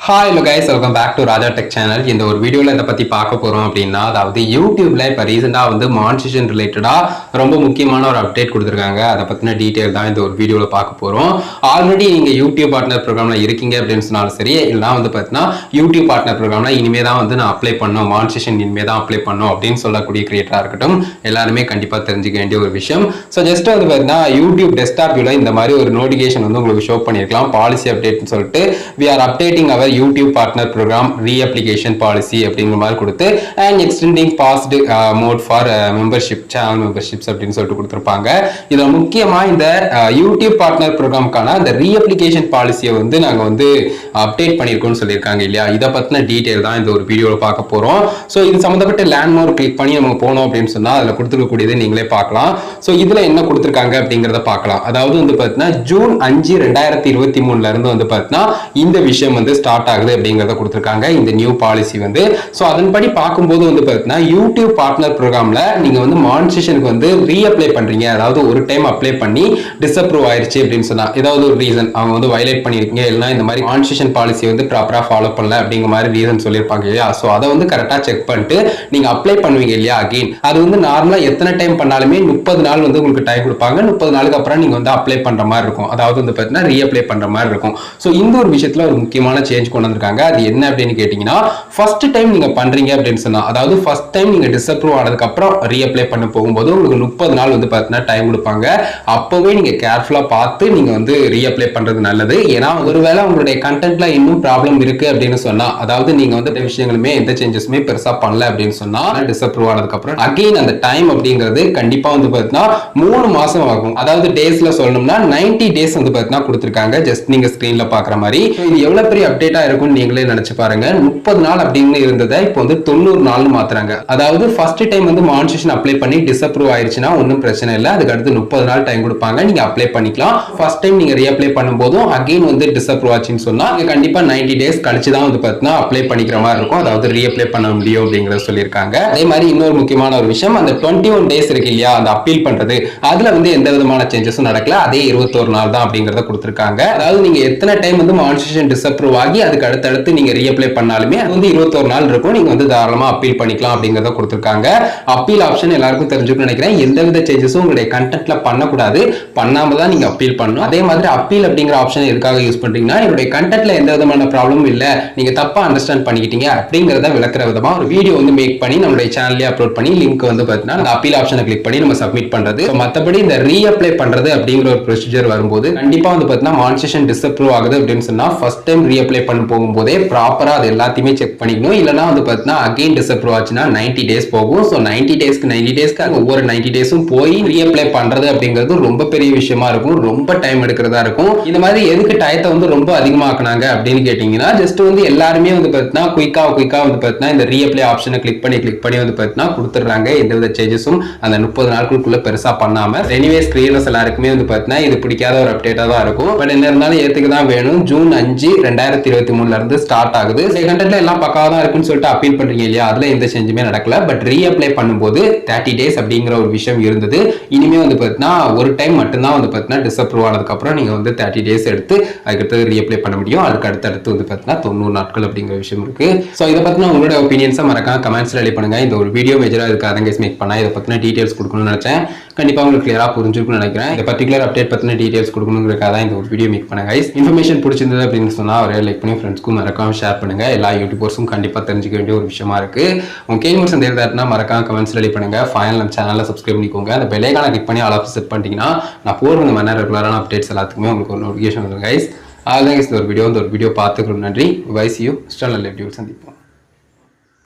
Hi hello guys, welcome back to Raja Tech channel. இந்த ஒரு வீடியோல இத பத்தி பார்க்க போறோம் அப்படினா அதாவது YouTubeல இப்ப ரீசன்ட்டா monetization ரிலேட்டடா ரொம்ப முக்கியமான ஒரு அப்டேட் கொடுத்திருக்காங்க. அத பத்தின டீடைல் தான் இந்த ஒரு வீடியோல பார்க்க போறோம். ஆல்ரெடி நீங்க YouTube பார்ட்னர் புரோகிராம்ல இருக்கீங்க அப்படினு சொன்னாலும் சரி, இல்லனா பாத்தீனா YouTube பார்ட்னர் புரோகிராம்ல இனிமே தான் நான் அப்ளை பண்ணனும், monetization இனிமே தான் அப்ளை பண்ணனும் அப்படினு சொல்லக்கூடிய கிரியேட்டரா இருக்கட்டும், எல்லாரும் கண்டிப்பா தெரிஞ்சுக்க வேண்டிய ஒரு விஷயம். சோ ஜஸ்ட் பாத்தீனா YouTube desktop வியூல இந்த மாதிரி ஒரு நோட்டிஃபிகேஷன் உங்களுக்கு ஷோ பண்ணிருக்கலாம். பாலிசி அப்டேட்னு சொல்லிட்டு we are updating our YouTube partner program re-application policy அப்படிங்கிற மாதிரி கொடுத்து and extending past mode for membership channel memberships அப்படின்னு சொல்லிட்டு கொடுத்திருப்பாங்க. இதுல முக்கியமா இந்த YouTube partner programக்கான அந்த re-application policy நாங்க அப்டேட் பண்ணிருக்கோம்னு சொல்லிருக்காங்க இல்லையா? இத பத்தின டீடைல் தான் இந்த ஒரு வீடியோல பார்க்க போறோம். சோ இது சம்பந்தப்பட்ட லேண்ட்மார்க் கிளிக் பண்ணி நம்ம போனோம் அப்படின்னு சொன்னா அதுல கொடுத்திருக்கக்கூடியது நீங்களே பார்க்கலாம். சோ இதுல என்ன கொடுத்திருக்காங்க அப்படிங்கறத பார்க்கலாம். அதாவது பாத்தீங்கன்னா ஜூன் 5 2023ல இருந்து பாத்தீங்கன்னா இந்த விஷயம் ஸ்டார்ட் ஆகுது அப்படிங்கறத கொடுத்திருக்காங்க இந்த நியூ பாலிசி சோ அதன்படி பாக்கும்போது பாத்தீங்கன்னா YouTube பார்ட்னர் புரோகிராம்ல நீங்க மானிட்டைசேஷனுக்கு ரீஅப்ளை பண்றீங்க, அதாவது ஒரு டைம் அப்ளை பண்ணி டிஸ்அப்ரூவ் ஆயிருச்சு அப்படின்னு சொன்னா ஏதாவது ஒரு ரீசன் அவங்க வயலேட் பண்ணிருக்கீங்க, இல்லனா இந்த மாதிரி மானிட்டைசேஷன் பாலிசி ப்ராப்பரா ஃபாலோ பண்ணல அப்படிங்கிற மாதிரி ரீசன் சொல்லிருப்பாங்க இல்லையா? சோ அத கரெக்ட்டா செக் பண்ணிட்டு நீங்க அப்ளை பண்ணுவீங்க இல்லையா? அகைன் அது நார்மலா எத்தனை டைம் பண்ணாலுமே 30 நாள் உங்களுக்கு டைம் கொடுப்பாங்க. 30 நாளுக்கு அப்புறம் நீங்க அப்ளை பண்ற மாதிரி இருக்கும், அதாவது பாத்தீங்கன்னா ரீஅப்ளை பண்ற மாதிரி இருக்கும். சோ இந்த ஒரு விஷயத்துல ஒரு முக்கியமான சேஞ்ச் கொண்டு வந்திருக்காங்க. அது என்ன அப்படின்னு கேட்டீங்கன்னா, ஃபர்ஸ்ட் டைம் நீங்க பண்றீங்க அப்படின்னு சொன்னா, அதாவது ஃபர்ஸ்ட் டைம் நீங்க டிஸ்அப்ரூவ் ஆனதுக்கு அப்புறம் ரீஅப்ளை பண்ண போகும்போது உங்களுக்கு 30 நாள் பாத்தீங்கன்னா டைம் கொடுப்பாங்க. அப்பவே நீங்க கேர்ஃபுல்லா பார்த்து நீங்க ரீஅப்ளை பண்றது நல்லது. ஏன்னா ஒருவேளை உங்களுடைய கண்டென்ட்ல இன்னும் ப்ராப்ளம் இருக்கு அப்படின்னு சொன்னா, அதாவது நீங்க விஷயங்களுமே எந்த சேஞ்சஸுமே பெருசா பண்ணல அப்படின்னு சொன்னா டிஸ்அப்ரூவ் ஆனதுக்கு அப்புறம் அகைன் அந்த டைம் அப்படிங்கிறது கண்டிப்பா பாத்தீங்கன்னா 3 மாசம் ஆகும். அதாவது டேஸ்ல சொல்லணும்னா 90 டேஸ் பாத்தீங்கன்னா கொடுத்திருக்காங்க. ஜஸ்ட் நீங்க ஸ்கிரீன்ல பாக்குற மாதிரி. இது எவ்வளவு பெரிய அப்டேட்டா இருக்கும் நீங்களே நினைச்சு பாருங்க. 30 நாள் அப்படின்னு இருந்ததை இப்போ 90 நாள்னு மாத்துறாங்க. அதாவது ஃபர்ஸ்ட் டைம் மானிட்டைசேஷன் அப்ளை பண்ணி டிஸ்அப்ரூவ் ஆயிருச்சுனா ஒன்றும் பிரச்சனை இல்லை, அதுக்கு அடுத்து 30 நாள் டைம் கொடுப்பாங்க, நீங்க அப்ளை பண்ணிக்கலாம். ஃபர்ஸ்ட் டைம் நீங்க ரீஅப்ளை பண்ணும்போதும் அகைன் டிஸ்அப்ரூவ் ஆச்சுன்னு சொன்னா கண்டிப்பா 90 டேஸ் கழிச்சு தான் பாத்தீங்கன்னா அப்ளை பண்ணிக்கிற மாதிரி இருக்கும், அதாவது ரீஅப்ளை பண்ண முடியும் அப்படிங்கறத சொல்லியிருக்காங்க. அதே மாதிரி இன்னொரு முக்கியமான ஒரு விஷயம், அந்த 21 டேஸ் இருக்கு இல்லையா, அந்த அப்பீல் பண்றது, அதுல எந்த விதமான சேஞ்சஸும் நடக்கல, அதே 21 நாள் தான் அப்படிங்கறத கொடுத்திருக்காங்க. அதாவது நீங்க எத்தனை டைம் மானிட்டைசேஷன் டிஸ்அப்ரூவ் ஆகி அதுக்கு அடுத்து நீங்க ரீஅப்ளை பண்ணாலுமே அது 21 நாள் இருக்கும், நீங்க தாராளமா அப்பீல் பண்ணிக்கலாம் அப்படிங்கறத கொடுத்திருக்காங்க. அப்பீல் ஆப்ஷன் எல்லாருக்கும் தெரிஞ்சுக்கணும்னு நினைக்கிறேன். எந்தவித சேஞ்சஸும் உங்களுடைய கண்டென்ட்ல பண்ணக்கூடாது, பண்ணாம தான் நீங்க அப்பீல் பண்ணணும். அதே மாதிரி அப்பீல் அப்படிங்கிற ஆப்ஷன் எதுக்காக யூஸ் பண்றீங்கன்னா, உங்களுடைய கண்டென்ட்ல எந்த விதமான ப்ராப்ளமும் இல்ல, நீங்க தப்பா அண்டர்ஸ்டாண்ட் பண்ணிக்கிட்டீங்க அப்படிங்கறத விளக்குற விதமா ஒரு வீடியோ மேக் பண்ணி நம்மளுடைய சேனல்ல அப்லோட் பண்ணி லிங்க் பாத்தீங்கன்னா அந்த அப்பீல் ஆப்ஷனை கிளிக் பண்ணி நம்ம சப்மிட் பண்றது. மத்தபடி இந்த ரீஅப்ளை பண்றது அப்படிங்கிற ஒரு ப்ரொசீஜர் வரும்போது கண்டிப்பா பாத்தீங்கன்னா மானிட்டைசேஷன் டிஸ்அப்ரூவ் ஆகுது அப்படின்னு சொன்னா ஃபர்ஸ்ட் டைம் ரீஅப்ளை பண்ண போகும்போதே ப்ராப்பரா அது எல்லாத்தையுமே செக் பண்ணிக்கணும். இல்லனா பாத்தீங்கன்னா அகைன் டிஸ்அப்ரூவ் ஆச்சுனா 90 டேஸ் போகும். சோ 90 டேஸ்க்கு ஒவ்வொரு 90 டேஸும் போய் ரீஅப்ளை பண்றது அப்படிங்கிறது ரொம்ப பெரிய விஷயமா இருக்கும், ரொம்ப டைம் எடுக்கிறதா இருக்கும். இந்த மாதிரி எதுக்கு டயத்தை ரொம்ப அதிகமாக்குனாங்க அப்படின்னு கேட்டீங்கன்னா, ஜஸ்ட் எல்லாருமே பாத்தீங்கன்னா குயிக்கா பாத்தீங்கன்னா இந்த ரீஅப்ளை ஆப்ஷனை கிளிக் பண்ணி பாத்தீங்கன்னா கொடுத்துறாங்க. எந்தவித சேஞ்சஸும் அந்த 30 நாட்களுக்குள்ள பெருசா பண்ணாம. எனிவேஸ் கிரியேட்டர்ஸ் எல்லாருக்குமே பாத்தீங்கன்னா இது பிடிக்காத ஒரு அப்டேட்டா தான் இருக்கும். பட் என்ன இருந்தாலும் ஏத்துக்கு தான் வேணும். ஜூன் 5 2023ல இருந்து ஸ்டார்ட் ஆகுது. கண்டென்ட்ல எல்லாம் பக்காவா தான் இருக்குன்னு சொல்லிட்டு அப்பீல் பண்றீங்க இல்லையா, அதுல எந்த சேஞ்சுமே நடக்கல. பட் ரீஅப்ளை பண்ணும்போது 30 டேஸ் அப்படிங்கிற ஒரு விஷயம் இருந்தது. இனிமே பாத்தீங்கன்னா ஒரு டைம் மட்டும் தான் பாத்தீங்கன்னா டிஸ்அப்ரூவ் ஆனதுக்கு அப்புறம் நீங்க 30 டேஸ் எடுத்து அதுக்கு ரீஅப்ளை பண்ண முடியும். அதுக்கு அடுத்து பாத்தீங்கன்னா 90 நாட்கள் அப்படிங்கிற விஷயம் இருக்கு. சோ இத பத்தின உங்களோட ஒபினியன்ஸை மறக்காம கமெண்ட்ஸ்ல எழுதி பண்ணுங்க. இந்த ஒரு வீடியோ மேஜரா இதுக்கு அதங்க மேக் பண்ணா இத பத்தின டீடைல்ஸ் கொடுக்கணும்னு நினைச்சேன். கண்டிப்பா உங்களுக்கு கிளியரா புரிஞ்சிருக்கும்னு நினைக்கிறேன். இந்த பர்టిక్యులர் அப்டேட் பத்தின டீடைல்ஸ் கொடுக்கணும்ங்கறதுக்காக தான் இந்த ஒரு வீடியோ மேக் பண்ணேன் गाइस. இன்ஃபர்மேஷன் பிடிச்சிருந்தது அப்படின்னு சொன்னா ஒரே லைக் பண்ணி ஃப்ரெண்ட்ஸ்க்கும் மறக்காம ஷேர் பண்ணுங்க. எல்லா யூடியூபர்ஸும் கண்டிப்பா தெரிஞ்சுக்க வேண்டிய ஒரு விஷயமா இருக்கு. உங்க கேள்வி சந்தேகம்னா மறக்காம கமெண்ட்ஸ்ல எழுதி பண்ணுங்க. ஃபைனல் நம்ம சேனலை சப்ஸ்கிரைப் பண்ணிக்கோங்க. அந்த பெல் ஐகானை கிளிக் பண்ணி ஆல் ஆப்ஷன் செட் பண்ணிட்டீங்கன்னா நான் போடுற இந்த மாதிரி ரெகுலரான அப்டேட்ஸ் எல்லாத்துக்குமே உங்களுக்கு ஒரு நோட்டிஃபிகேஷன் வரும் गाइस. ஆல் தான் இந்த ஒரு வீடியோ பார்த்துக்கிறோம். நன்றி. பை. see you. ஸ்டால் லைவ் வீடியோ சந்திப்போம்.